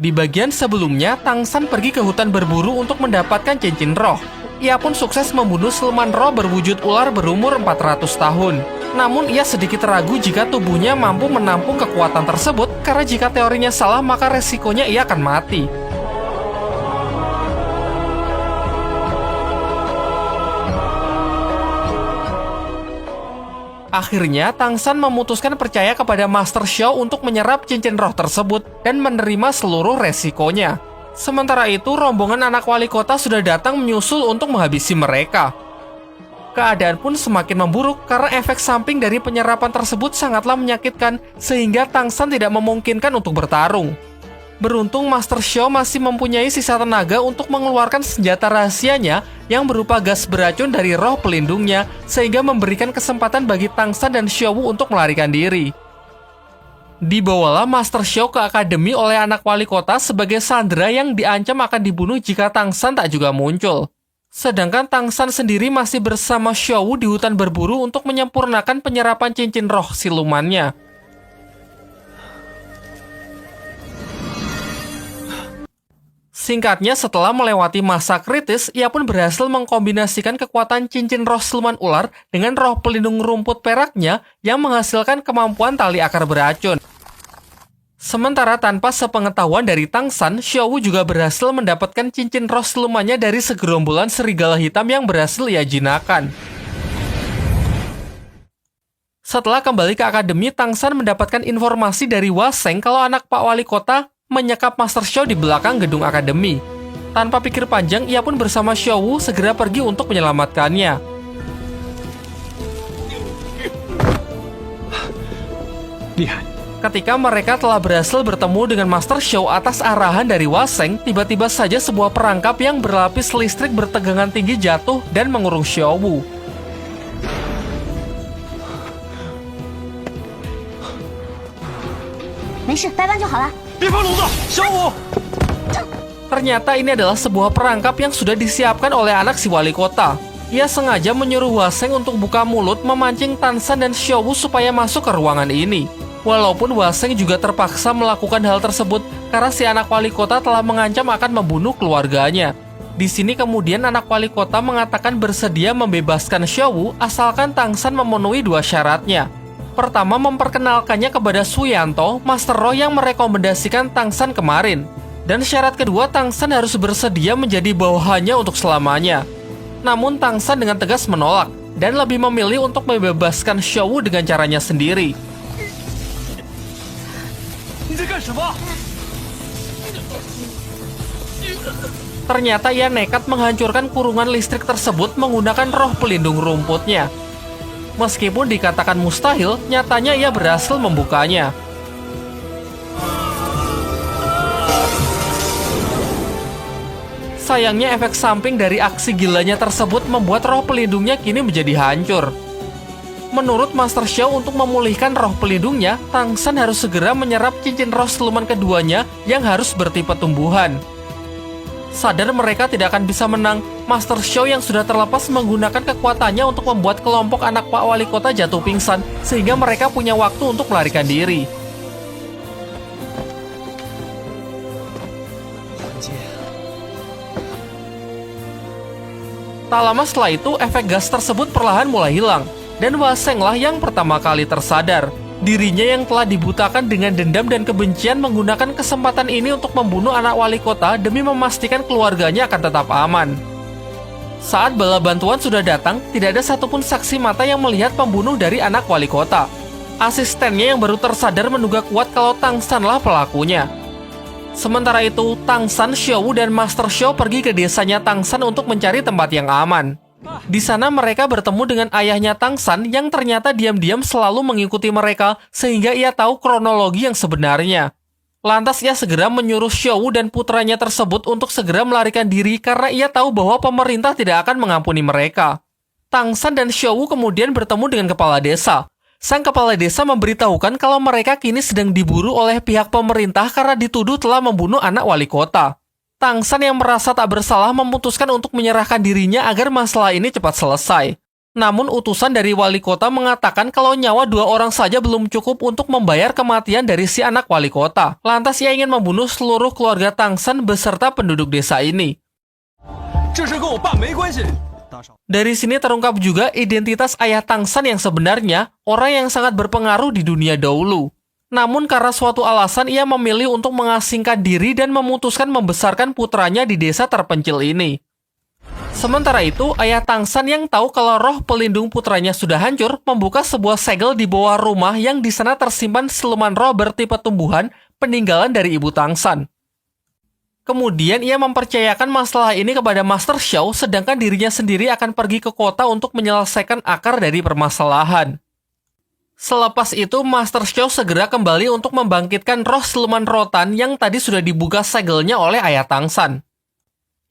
Di bagian sebelumnya, Tang San pergi ke hutan berburu untuk mendapatkan cincin roh. Ia pun sukses membunuh siluman roh berwujud ular berumur 400 tahun. Namun ia sedikit ragu jika tubuhnya mampu menampung kekuatan tersebut, karena jika teorinya salah maka resikonya ia akan mati. Akhirnya, Tang San memutuskan percaya kepada Master Xiao untuk menyerap cincin roh tersebut dan menerima seluruh resikonya. Sementara itu, rombongan anak wali kota sudah datang menyusul untuk menghabisi mereka. Keadaan pun semakin memburuk karena efek samping dari penyerapan tersebut sangatlah menyakitkan, sehingga Tang San tidak memungkinkan untuk bertarung. Beruntung Master Xiao masih mempunyai sisa tenaga untuk mengeluarkan senjata rahasianya yang berupa gas beracun dari roh pelindungnya, sehingga memberikan kesempatan bagi Tang San dan Xiao Wu untuk melarikan diri. Dibawalah Master Xiao ke akademi oleh anak wali kota sebagai sandera yang diancam akan dibunuh jika Tang San tak juga muncul. Sedangkan Tang San sendiri masih bersama Xiao Wu di hutan berburu untuk menyempurnakan penyerapan cincin roh silumannya. Singkatnya, setelah melewati masa kritis, ia pun berhasil mengkombinasikan kekuatan cincin roh siluman ular dengan roh pelindung rumput peraknya yang menghasilkan kemampuan tali akar beracun. Sementara tanpa sepengetahuan dari Tang San, Xiao Wu juga berhasil mendapatkan cincin roh silumannya dari segerombolan serigala hitam yang berhasil ia jinakkan. Setelah kembali ke akademi, Tang San mendapatkan informasi dari Hua Sheng kalau anak Pak Wali Kota menyekap Master Xiao di belakang gedung akademi. Tanpa pikir panjang, ia pun bersama Xiao Wu segera pergi untuk menyelamatkannya. Ketika mereka telah berhasil bertemu dengan Master Xiao atas arahan dari Hua Sheng, tiba-tiba saja sebuah perangkap yang berlapis listrik bertegangan tinggi jatuh dan mengurung Xiao Wu. Ternyata ini adalah sebuah perangkap yang sudah disiapkan oleh anak si wali kota. Ia sengaja menyuruh Hua Sheng untuk buka mulut memancing Tang San dan Xiao Wu supaya masuk ke ruangan ini. Walaupun Hua Sheng juga terpaksa melakukan hal tersebut karena si anak wali kota telah mengancam akan membunuh keluarganya. Di sini kemudian anak wali kota mengatakan bersedia membebaskan Xiao Wu asalkan Tang San memenuhi dua syaratnya. Pertama, memperkenalkannya kepada Su Yanto, Master Roh yang merekomendasikan Tang San kemarin. Dan syarat kedua, Tang San harus bersedia menjadi bawahannya untuk selamanya. Namun Tang San dengan tegas menolak, dan lebih memilih untuk membebaskan Xiao Wu dengan caranya sendiri. Ternyata ia nekat menghancurkan kurungan listrik tersebut menggunakan roh pelindung rumputnya. Meskipun dikatakan mustahil, nyatanya ia berhasil membukanya. Sayangnya efek samping dari aksi gilanya tersebut membuat roh pelindungnya kini menjadi hancur. Menurut Master Xiao, untuk memulihkan roh pelindungnya, Tang San harus segera menyerap cincin roh siluman keduanya yang harus bertipe tumbuhan. Sadar mereka tidak akan bisa menang, Master Xiao yang sudah terlepas menggunakan kekuatannya untuk membuat kelompok anak Pak Wali Kota jatuh pingsan, sehingga mereka punya waktu untuk melarikan diri. Tak lama setelah itu, efek gas tersebut perlahan mulai hilang, dan Hua Sheng lah yang pertama kali tersadar. Dirinya yang telah dibutakan dengan dendam dan kebencian menggunakan kesempatan ini untuk membunuh anak wali kota demi memastikan keluarganya akan tetap aman. Saat bala bantuan sudah datang, tidak ada satupun saksi mata yang melihat pembunuh dari anak wali kota. Asistennya yang baru tersadar menduga kuat kalau Tang San lah pelakunya. Sementara itu, Tang San, Xiao Wu, dan Master Xiao pergi ke desanya Tang San untuk mencari tempat yang aman. Di sana mereka bertemu dengan ayahnya Tang San yang ternyata diam-diam selalu mengikuti mereka sehingga ia tahu kronologi yang sebenarnya. Lantas ia segera menyuruh Xiao Wu dan putranya tersebut untuk segera melarikan diri karena ia tahu bahwa pemerintah tidak akan mengampuni mereka. Tang San dan Xiao Wu kemudian bertemu dengan kepala desa. Sang kepala desa memberitahukan kalau mereka kini sedang diburu oleh pihak pemerintah karena dituduh telah membunuh anak wali kota. Tang San yang merasa tak bersalah memutuskan untuk menyerahkan dirinya agar masalah ini cepat selesai. Namun utusan dari wali kota mengatakan kalau nyawa 2 orang saja belum cukup untuk membayar kematian dari si anak wali kota. Lantas ia ingin membunuh seluruh keluarga Tang San beserta penduduk desa ini. Dari sini terungkap juga identitas ayah Tang San yang sebenarnya, orang yang sangat berpengaruh di dunia dahulu. Namun karena suatu alasan ia memilih untuk mengasingkan diri dan memutuskan membesarkan putranya di desa terpencil ini. Sementara itu, ayah Tang San yang tahu kalau roh pelindung putranya sudah hancur, membuka sebuah segel di bawah rumah yang di sana tersimpan siluman roh bertipe tumbuhan peninggalan dari ibu Tang San. Kemudian ia mempercayakan masalah ini kepada Master Xiao, sedangkan dirinya sendiri akan pergi ke kota untuk menyelesaikan akar dari permasalahan. Selepas itu, Master Xiao segera kembali untuk membangkitkan roh siluman rotan yang tadi sudah dibuka segelnya oleh ayah Tang San.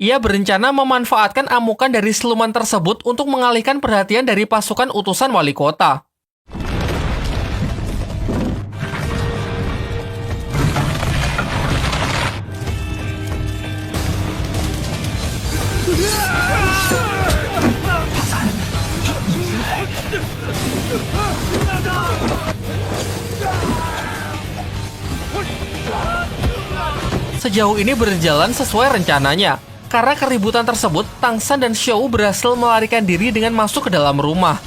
Ia berencana memanfaatkan amukan dari siluman tersebut untuk mengalihkan perhatian dari pasukan utusan wali kota. Sejauh ini berjalan sesuai rencananya. Karena keributan tersebut, Tang San dan Xiao berhasil melarikan diri dengan masuk ke dalam rumah.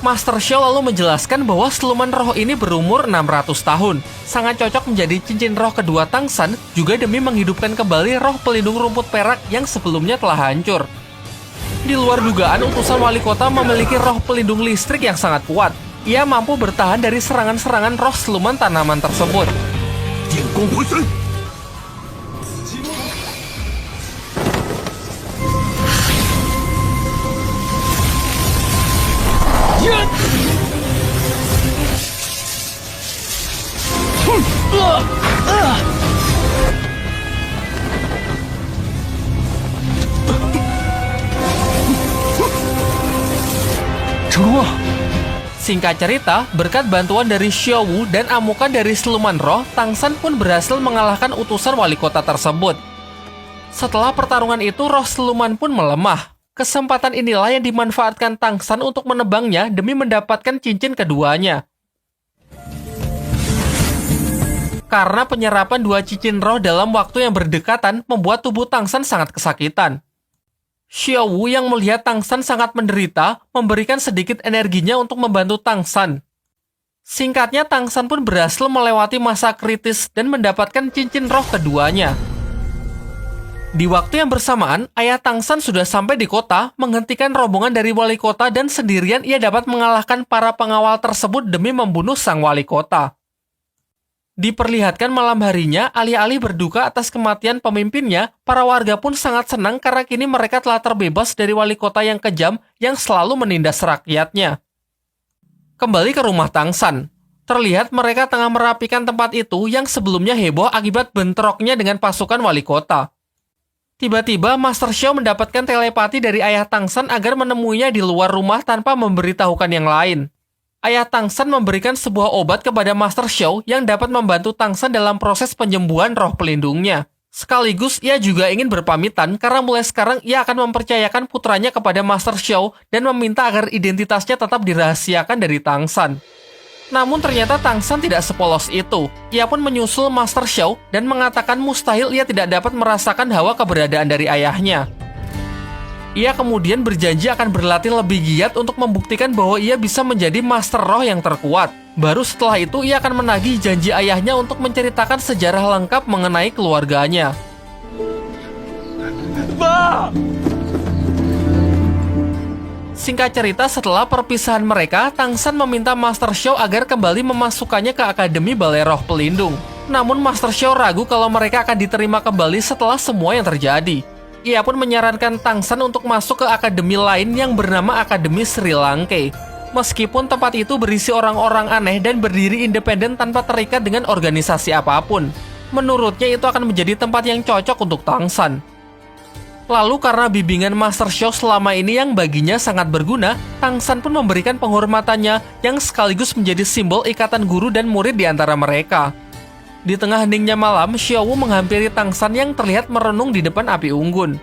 Master Xiao lalu menjelaskan bahwa siluman roh ini berumur 600 tahun. Sangat cocok menjadi cincin roh kedua Tang San, juga demi menghidupkan kembali roh pelindung rumput perak yang sebelumnya telah hancur. Di luar dugaan, utusan wali kota memiliki roh pelindung listrik yang sangat kuat. Ia mampu bertahan dari serangan-serangan roh siluman tanaman tersebut. Singkat cerita, berkat bantuan dari Xiao Wu dan amukan dari siluman roh, Tang San pun berhasil mengalahkan utusan wali kota tersebut. Setelah pertarungan itu, roh siluman pun melemah. Kesempatan inilah yang dimanfaatkan Tang San untuk menebangnya demi mendapatkan cincin keduanya. Karena penyerapan 2 cincin roh dalam waktu yang berdekatan membuat tubuh Tang San sangat kesakitan. Xiao Wu yang melihat Tang San sangat menderita, memberikan sedikit energinya untuk membantu Tang San. Singkatnya, Tang San pun berhasil melewati masa kritis dan mendapatkan cincin roh keduanya. Di waktu yang bersamaan, ayah Tang San sudah sampai di kota, menghentikan rombongan dari wali kota dan sendirian ia dapat mengalahkan para pengawal tersebut demi membunuh sang wali kota. Diperlihatkan malam harinya, alih-alih berduka atas kematian pemimpinnya, para warga pun sangat senang karena kini mereka telah terbebas dari wali kota yang kejam yang selalu menindas rakyatnya. Kembali ke rumah Tang San. Terlihat mereka tengah merapikan tempat itu yang sebelumnya heboh akibat bentroknya dengan pasukan wali kota. Tiba-tiba, Master Xiao mendapatkan telepati dari ayah Tang San agar menemuinya di luar rumah tanpa memberitahukan yang lain. Ayah Tang San memberikan sebuah obat kepada Master Xiao yang dapat membantu Tang San dalam proses penyembuhan roh pelindungnya. Sekaligus ia juga ingin berpamitan karena mulai sekarang ia akan mempercayakan putranya kepada Master Xiao dan meminta agar identitasnya tetap dirahasiakan dari Tang San. Namun ternyata Tang San tidak sepolos itu. Ia pun menyusul Master Xiao dan mengatakan mustahil ia tidak dapat merasakan hawa keberadaan dari ayahnya. Ia kemudian berjanji akan berlatih lebih giat untuk membuktikan bahwa ia bisa menjadi Master Roh yang terkuat. Baru setelah itu ia akan menagih janji ayahnya untuk menceritakan sejarah lengkap mengenai keluarganya. Singkat cerita, setelah perpisahan mereka, Tang San meminta Master Xiao agar kembali memasukkannya ke Akademi Balai Roh Pelindung. Namun Master Xiao ragu kalau mereka akan diterima kembali setelah semua yang terjadi. Ia pun menyarankan Tang San untuk masuk ke akademi lain yang bernama Akademi Sri Lanka. Meskipun tempat itu berisi orang-orang aneh dan berdiri independen tanpa terikat dengan organisasi apapun. Menurutnya itu akan menjadi tempat yang cocok untuk Tang San. Lalu karena bimbingan Master Xiao selama ini yang baginya sangat berguna, Tang San pun memberikan penghormatannya yang sekaligus menjadi simbol ikatan guru dan murid di antara mereka. Di tengah heningnya malam, Xiao Wu menghampiri Tang San yang terlihat merenung di depan api unggun.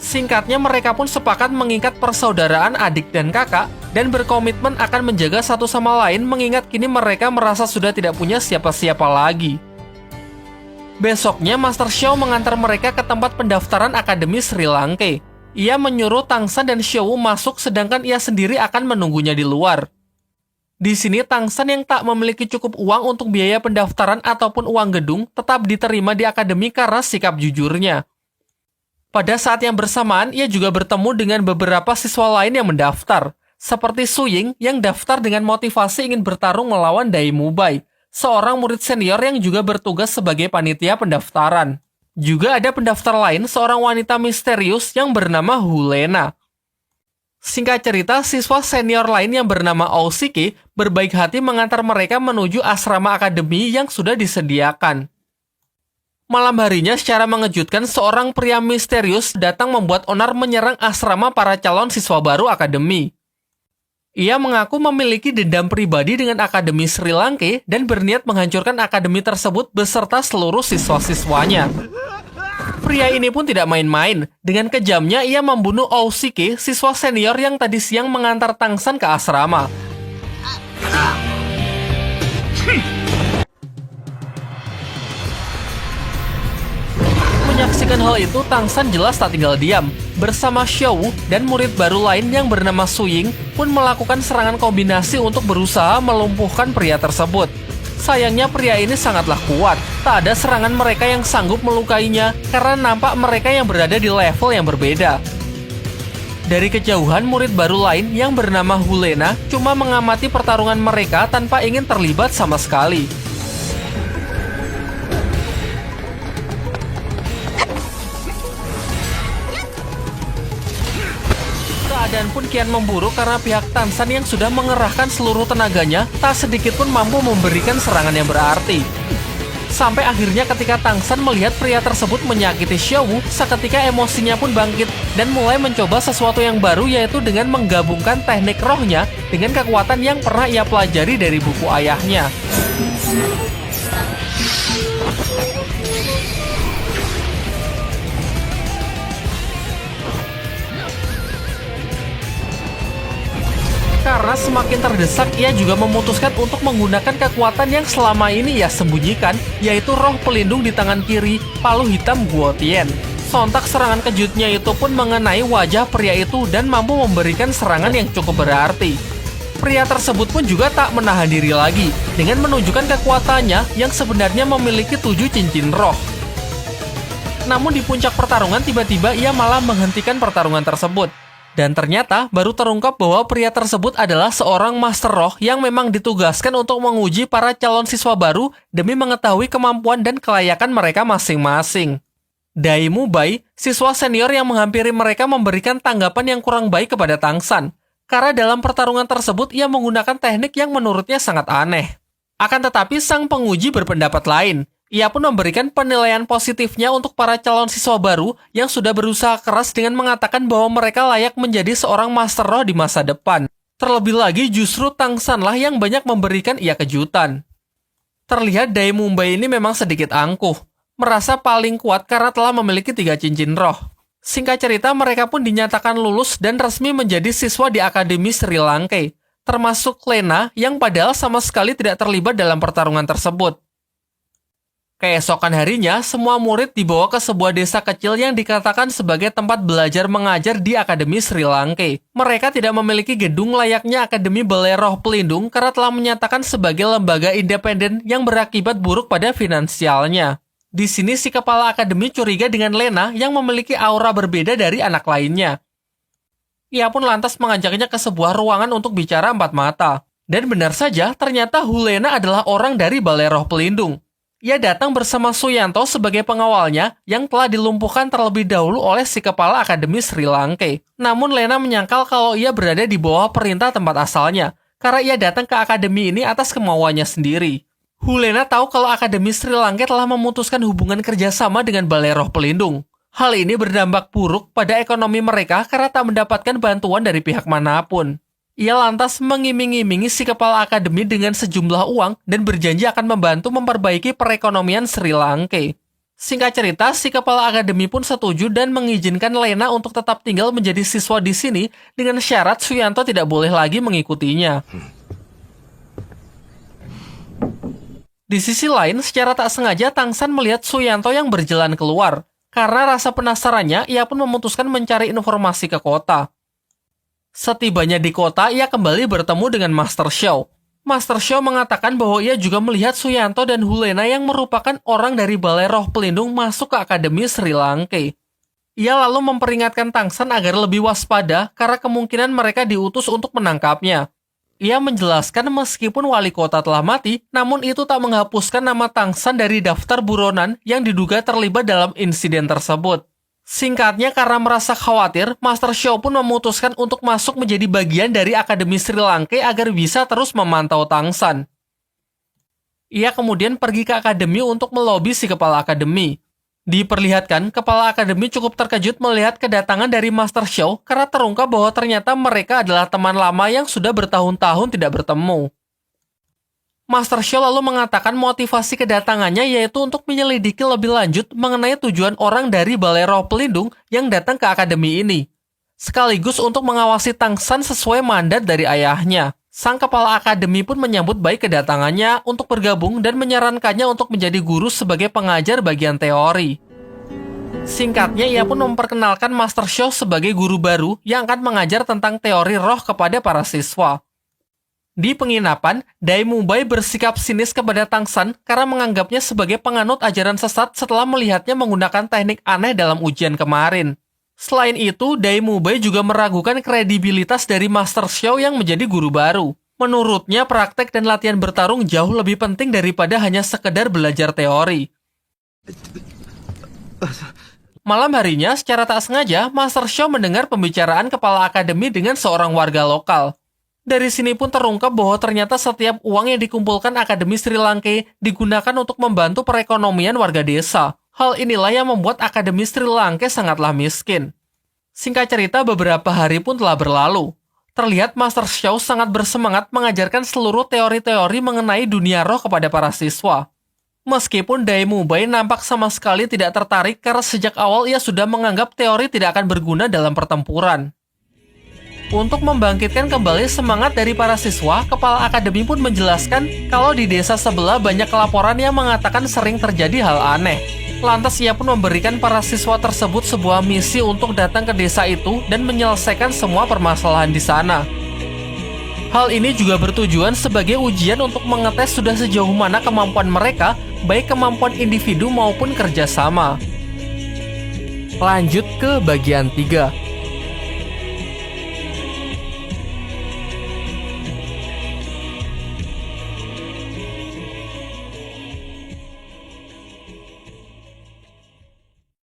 Singkatnya, mereka pun sepakat mengikat persaudaraan adik dan kakak dan berkomitmen akan menjaga satu sama lain mengingat kini mereka merasa sudah tidak punya siapa-siapa lagi. Besoknya, Master Xiao mengantar mereka ke tempat pendaftaran Akademi Sri Lanka. Ia menyuruh Tangsan dan Xiao masuk sedangkan ia sendiri akan menunggunya di luar. Di sini, Tangsan yang tak memiliki cukup uang untuk biaya pendaftaran ataupun uang gedung tetap diterima di akademi karena sikap jujurnya. Pada saat yang bersamaan, ia juga bertemu dengan beberapa siswa lain yang mendaftar, seperti Su Ying yang daftar dengan motivasi ingin bertarung melawan Dai Mubai, seorang murid senior yang juga bertugas sebagai panitia pendaftaran. Juga ada pendaftar lain, seorang wanita misterius yang bernama Hulena. Singkat cerita, siswa senior lain yang bernama Ousiki berbaik hati mengantar mereka menuju asrama akademi yang sudah disediakan. Malam harinya, secara mengejutkan, seorang pria misterius datang membuat onar menyerang asrama para calon siswa baru akademi. Ia mengaku memiliki dendam pribadi dengan Akademi Sri Lanka dan berniat menghancurkan akademi tersebut beserta seluruh siswa-siswanya. Pria ini pun tidak main-main. Dengan kejamnya, ia membunuh Ousiki, siswa senior yang tadi siang mengantar Tangsan ke asrama. Menyaksikan hal itu, Tangsan jelas tak tinggal diam. Bersama Xiao dan murid baru lain yang bernama Su Ying pun melakukan serangan kombinasi untuk berusaha melumpuhkan pria tersebut. Sayangnya pria ini sangatlah kuat. Tak ada serangan mereka yang sanggup melukainya karena nampak mereka yang berada di level yang berbeda. Dari kejauhan, murid baru lain yang bernama Hulena cuma mengamati pertarungan mereka tanpa ingin terlibat sama sekali. Keadaan pun kian memburuk karena pihak Tangsan yang sudah mengerahkan seluruh tenaganya tak sedikit pun mampu memberikan serangan yang berarti. Sampai akhirnya ketika Tangsan melihat pria tersebut menyakiti Xiao, seketika emosinya pun bangkit dan mulai mencoba sesuatu yang baru, yaitu dengan menggabungkan teknik rohnya dengan kekuatan yang pernah ia pelajari dari buku ayahnya. Karena semakin terdesak, ia juga memutuskan untuk menggunakan kekuatan yang selama ini ia sembunyikan, yaitu roh pelindung di tangan kiri, palu hitam Guotian. Sontak serangan kejutnya itu pun mengenai wajah pria itu dan mampu memberikan serangan yang cukup berarti. Pria tersebut pun juga tak menahan diri lagi, dengan menunjukkan kekuatannya yang sebenarnya memiliki 7 cincin roh. Namun di puncak pertarungan tiba-tiba ia malah menghentikan pertarungan tersebut. Dan ternyata baru terungkap bahwa pria tersebut adalah seorang master roh yang memang ditugaskan untuk menguji para calon siswa baru demi mengetahui kemampuan dan kelayakan mereka masing-masing. Dai Mubai, siswa senior yang menghampiri mereka, memberikan tanggapan yang kurang baik kepada Tangsan. Karena dalam pertarungan tersebut ia menggunakan teknik yang menurutnya sangat aneh. Akan tetapi sang penguji berpendapat lain. Ia pun memberikan penilaian positifnya untuk para calon siswa baru yang sudah berusaha keras dengan mengatakan bahwa mereka layak menjadi seorang master roh di masa depan. Terlebih lagi justru Tangsanlah yang banyak memberikan ia kejutan. Terlihat Dai Mubai ini memang sedikit angkuh, merasa paling kuat karena telah memiliki 3 cincin roh. Singkat cerita, mereka pun dinyatakan lulus dan resmi menjadi siswa di Akademi Sri Lanka, termasuk Lena yang padahal sama sekali tidak terlibat dalam pertarungan tersebut. Keesokan harinya, semua murid dibawa ke sebuah desa kecil yang dikatakan sebagai tempat belajar mengajar di Akademi Sri Lanka. Mereka tidak memiliki gedung layaknya Akademi Balai Roh Pelindung karena telah menyatakan sebagai lembaga independen yang berakibat buruk pada finansialnya. Di sini si kepala akademi curiga dengan Lena yang memiliki aura berbeda dari anak lainnya. Ia pun lantas mengajaknya ke sebuah ruangan untuk bicara 4 mata. Dan benar saja, ternyata Hulena adalah orang dari Balai Roh Pelindung. Ia datang bersama Suyanto sebagai pengawalnya yang telah dilumpuhkan terlebih dahulu oleh si kepala Akademi Sri Lanka. Namun Lena menyangkal kalau ia berada di bawah perintah tempat asalnya, karena ia datang ke akademi ini atas kemauannya sendiri. Hulena tahu kalau Akademi Sri Lanka telah memutuskan hubungan kerjasama dengan Balai Roh Pelindung. Hal ini berdampak buruk pada ekonomi mereka karena tak mendapatkan bantuan dari pihak manapun. Ia lantas mengiming-imingi si kepala akademi dengan sejumlah uang dan berjanji akan membantu memperbaiki perekonomian Sri Lanka. Singkat cerita, si kepala akademi pun setuju dan mengizinkan Lena untuk tetap tinggal menjadi siswa di sini dengan syarat Suyanto tidak boleh lagi mengikutinya. Di sisi lain, secara tak sengaja Tangsan melihat Suyanto yang berjalan keluar. Karena rasa penasarannya, ia pun memutuskan mencari informasi ke kota. Setibanya di kota, ia kembali bertemu dengan Master Xiao. Master Xiao mengatakan bahwa ia juga melihat Suyanto dan Hulena yang merupakan orang dari Balai Roh Pelindung masuk ke Akademi Sri Lanka. Ia lalu memperingatkan Tangsan agar lebih waspada karena kemungkinan mereka diutus untuk menangkapnya. Ia menjelaskan meskipun wali kota telah mati, namun itu tak menghapuskan nama Tangsan dari daftar buronan yang diduga terlibat dalam insiden tersebut. Singkatnya, karena merasa khawatir, Master Xiao pun memutuskan untuk masuk menjadi bagian dari Akademi Sri Lanka agar bisa terus memantau Tangsan. Ia kemudian pergi ke akademi untuk melobi si kepala akademi. Diperlihatkan, kepala akademi cukup terkejut melihat kedatangan dari Master Xiao karena terungkap bahwa ternyata mereka adalah teman lama yang sudah bertahun-tahun tidak bertemu. Master Xiao lalu mengatakan motivasi kedatangannya yaitu untuk menyelidiki lebih lanjut mengenai tujuan orang dari Balai Roh Pelindung yang datang ke akademi ini. Sekaligus untuk mengawasi Tangsan sesuai mandat dari ayahnya. Sang kepala akademi pun menyambut baik kedatangannya untuk bergabung dan menyarankannya untuk menjadi guru sebagai pengajar bagian teori. Singkatnya, ia pun memperkenalkan Master Xiao sebagai guru baru yang akan mengajar tentang teori roh kepada para siswa. Di penginapan, Dai Mubai bersikap sinis kepada Tangsan karena menganggapnya sebagai penganut ajaran sesat setelah melihatnya menggunakan teknik aneh dalam ujian kemarin. Selain itu, Dai Mubai juga meragukan kredibilitas dari Master Xiao yang menjadi guru baru. Menurutnya, praktek dan latihan bertarung jauh lebih penting daripada hanya sekedar belajar teori. Malam harinya, secara tak sengaja, Master Xiao mendengar pembicaraan kepala akademi dengan seorang warga lokal. Dari sini pun terungkap bahwa ternyata setiap uang yang dikumpulkan Akademi Sri Lanka digunakan untuk membantu perekonomian warga desa. Hal inilah yang membuat Akademi Sri Lanka sangatlah miskin. Singkat cerita, beberapa hari pun telah berlalu. Terlihat Master Xiao sangat bersemangat mengajarkan seluruh teori-teori mengenai dunia roh kepada para siswa. Meskipun Dai Mubai nampak sama sekali tidak tertarik karena sejak awal ia sudah menganggap teori tidak akan berguna dalam pertempuran. Untuk membangkitkan kembali semangat dari para siswa, kepala akademi pun menjelaskan kalau di desa sebelah banyak laporan yang mengatakan sering terjadi hal aneh. Lantas ia pun memberikan para siswa tersebut sebuah misi untuk datang ke desa itu dan menyelesaikan semua permasalahan di sana. Hal ini juga bertujuan sebagai ujian untuk mengetes sudah sejauh mana kemampuan mereka, baik kemampuan individu maupun kerjasama. Lanjut ke bagian 3.